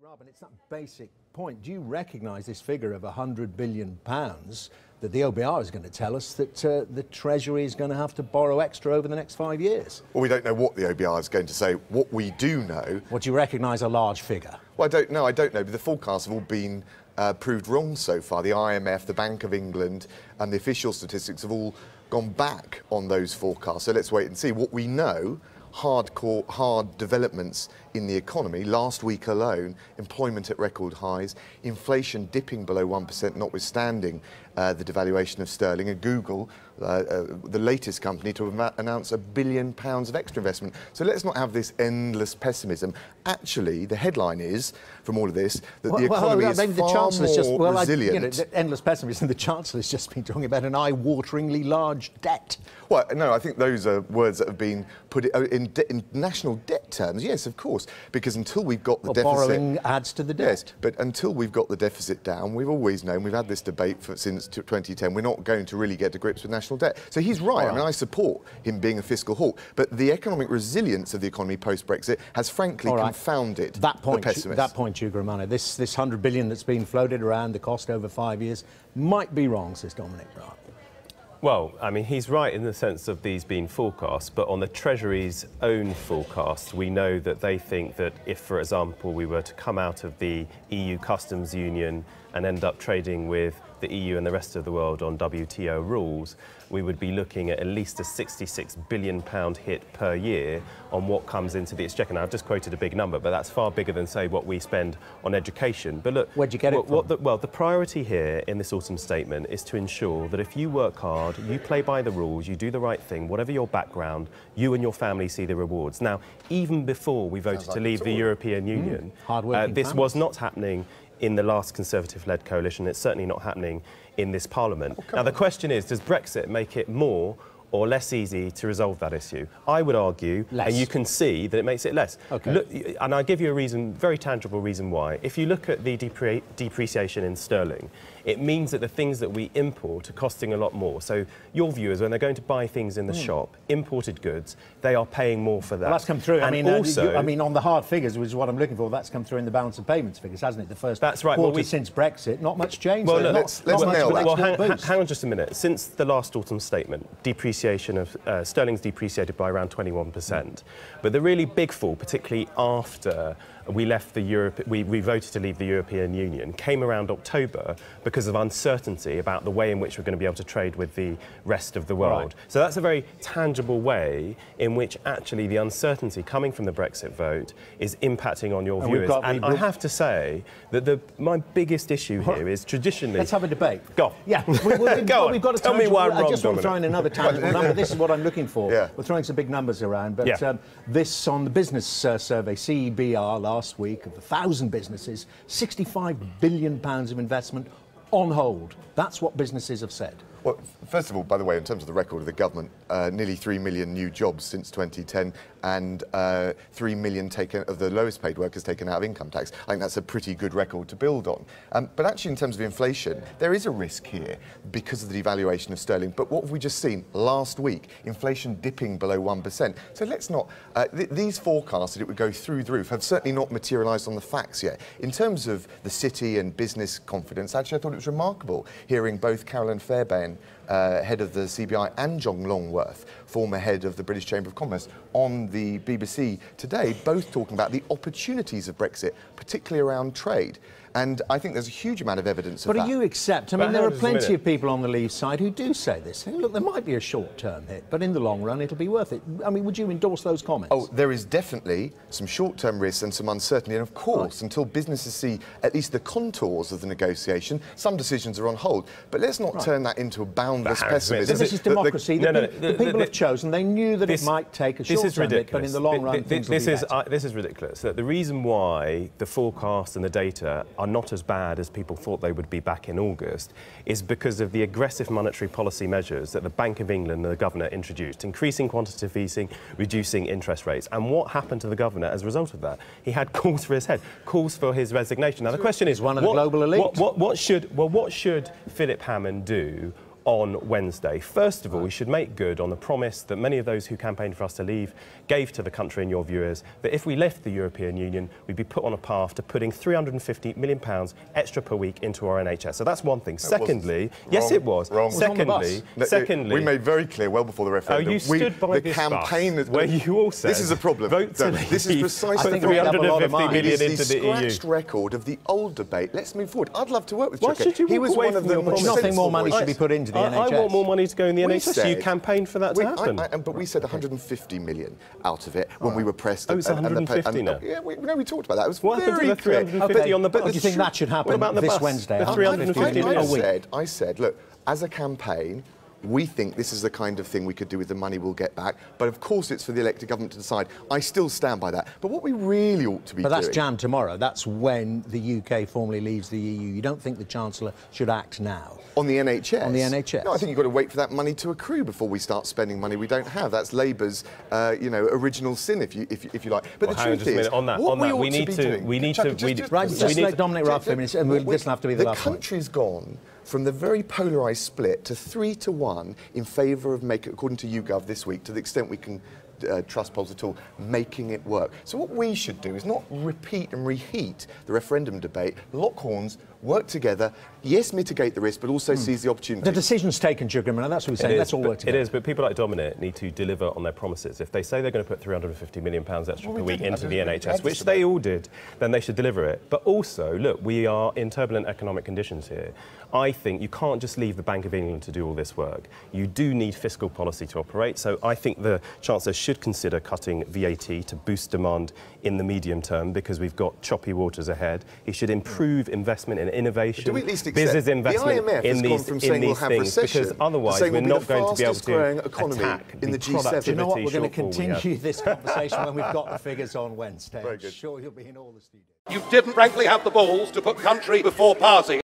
Robin, it's that basic point. Do you recognise this figure of £100 billion that the OBR is going to tell us that the Treasury is going to have to borrow extra over the next 5 years? Well, we don't know what the OBR is going to say. What we do know... What, do you recognise a large figure? Well, I don't know, but the forecasts have all been proved wrong so far. The IMF, the Bank of England and the official statistics have all gone back on those forecasts. So let's wait and see. What we know, hard developments in the economy. Last week alone, employment at record highs, inflation dipping below 1%, notwithstanding the devaluation of sterling, and Google, the latest company to announce £1 billion of extra investment. So let's not have this endless pessimism. Actually, the headline is, from all of this, that the economy is far more resilient. Endless pessimism, the Chancellor's just been talking about an eye-wateringly large debt. Well, no, I think those are words that have been put in national debt terms. Yes, of course, because until we've got the deficit... borrowing adds to the debt. Yes, but until we've got the deficit down, we've always known, we've had this debate since 2010, we're not going to really get to grips with national debt. So he's right. I mean, I support him being a fiscal hawk, but the economic resilience of the economy post-Brexit has frankly confounded the pessimists. That point, Chuka Ummuna, this £100 billion that's been floated around, the cost over 5 years, might be wrong, says Dominic Raab. Well, I mean, he's right in the sense of these being forecasts, but on the Treasury's own forecasts, we know that they think that if, for example, we were to come out of the EU customs union and end up trading with the EU and the rest of the world on WTO rules, we would be looking at least a £66 billion hit per year on what comes into the exchequer. Now, I've just quoted a big number, but that's far bigger than, say, what we spend on education. But look, where'd you get it from? Well, the priority here in this autumn statement is to ensure that if you work hard, you play by the rules, you do the right thing, whatever your background, you and your family see the rewards. Now, even before we voted to leave the European Union, this was not happening in the last Conservative-led coalition. It's certainly not happening in this Parliament. Now, the question is, does Brexit make it more or less easy to resolve that issue? I would argue, and you can see, that it makes it less. Look, and I'll give you a reason, very tangible reason why. If you look at the depreciation in sterling, it means that the things that we import are costing a lot more. So your viewers, when they're going to buy things in the shop, imported goods, they are paying more for that. Well, that's come through. And I mean, on the hard figures, which is what I'm looking for, that's come through in the balance of payments figures, hasn't it? The first quarter since Brexit, not much change. Well, let's hang on just a minute. Since the last autumn statement, depreciation of sterling's depreciated by around 21%. But the really big fall, particularly after we left we voted to leave the European Union, came around October because of uncertainty about the way in which we're going to be able to trade with the rest of the world. So that's a very tangible way in which actually the uncertainty coming from the Brexit vote is impacting on your viewers. And I have to say that my biggest issue here is traditionally... Let's have a debate. Go on. Yeah. Go on. We've got Tell me why I'm wrong, I just want to throw in another tangible number. This is what I'm looking for. Yeah. We're throwing some big numbers around, but this on the business survey, CEBR, last week, of 1,000 businesses, £65 billion of investment on hold. That's what businesses have said. Well, first of all, by the way, in terms of the record of the government, nearly 3 million new jobs since 2010 and 3 million of the lowest paid workers taken out of income tax. I think that's a pretty good record to build on. But actually, in terms of inflation, there is a risk here because of the devaluation of sterling. But what have we just seen last week? Inflation dipping below 1%. So let's not... these forecasts that it would go through the roof have certainly not materialised on the facts yet. In terms of the city and business confidence, actually, I thought it was remarkable hearing both Carolyn Fairbairn, head of the CBI, and John Longworth, former head of the British Chamber of Commerce, on the BBC today, both talking about the opportunities of Brexit, particularly around trade. And I think there's a huge amount of evidence of that. But do you accept? I mean, there are plenty of people on the Leave side who do say this. Hey, look, there might be a short-term hit, but in the long run, it'll be worth it. I mean, would you endorse those comments? Oh, there is definitely some short-term risks and some uncertainty. And of course, until businesses see at least the contours of the negotiation, some decisions are on hold. But let's not turn that into a boundless pessimism. This is democracy. The people have chosen. They knew that it might take a short-term hit, but in the long run, things will be better. This is ridiculous. The reason why the forecast and the data are not as bad as people thought they would be back in August is because of the aggressive monetary policy measures that the Bank of England and the Governor introduced, increasing quantitative easing, reducing interest rates. And what happened to the Governor as a result of that? He had calls for his head, calls for his resignation. Now, the question is, one of the global elite. What should Philip Hammond do on Wednesday. First of all, we should make good on the promise that many of those who campaigned for us to leave gave to the country and your viewers, that if we left the European Union, we'd be put on a path to putting £350 million extra per week into our NHS. So that's one thing. Secondly, yes, it was. Wrong. Secondly, we made very clear well before the referendum. Oh, you stood by the campaign bus where you all said, this is a problem. Vote to leave. This is precisely put £350 million into the EU. Scratched record of the old debate. Let's move forward. I'd love to work with Chuka. Why should you walk away from your promise? Nothing more money should be put into the NHS. I want more money to go in the NHS. You campaiggned for that to happen. But we said 150 million out of it when we were pressed. Oh, it's 150 now? Yeah, we talked about that. It was what happened to the 350 on the bus? Do you think that should happen this Wednesday? The 350 million a week? I said, look, as a campaign, we think this is the kind of thing we could do with the money we'll get back. But of course it's for the elected government to decide. I still stand by that. But what we really ought to be doing... But that's Jan tomorrow. That's when the UK formally leaves the EU. You don't think the Chancellor should act now? On the NHS? On the NHS. No, I think you've got to wait for that money to accrue before we start spending money we don't have. That's Labour's, original sin, if you like. But well, the truth is, we need to... Just let Dominic Raab finish, and this will have to be the last point. The country's gone from the very polarised split to 3-1 in favour of according to YouGov this week, to the extent we can trust polls at all, making it work. So what we should do is not repeat and reheat the referendum debate, lock horns, work together, yes, mitigate the risk, but also seize the opportunity. The decision's taken, Chuka Ummuna, that's what we're saying. Let's all work together. It is, but people like Dominic need to deliver on their promises. If they say they're going to put £350 million extra per week into the NHS, which they all did, then they should deliver it. But also, look, we are in turbulent economic conditions here. I think you can't just leave the Bank of England to do all this work. You do need fiscal policy to operate, so I think the Chancellor should consider cutting VAT to boost demand in the medium term, because we've got choppy waters ahead. He should improve investment in innovation, business investment in these things, because otherwise we're not going to be able to attack in the G7. Do you know what? We're going to continue this conversation when we've got the figures on Wednesday. I'm sure you'll be in all the studios. You didn't frankly have the balls to put country before party.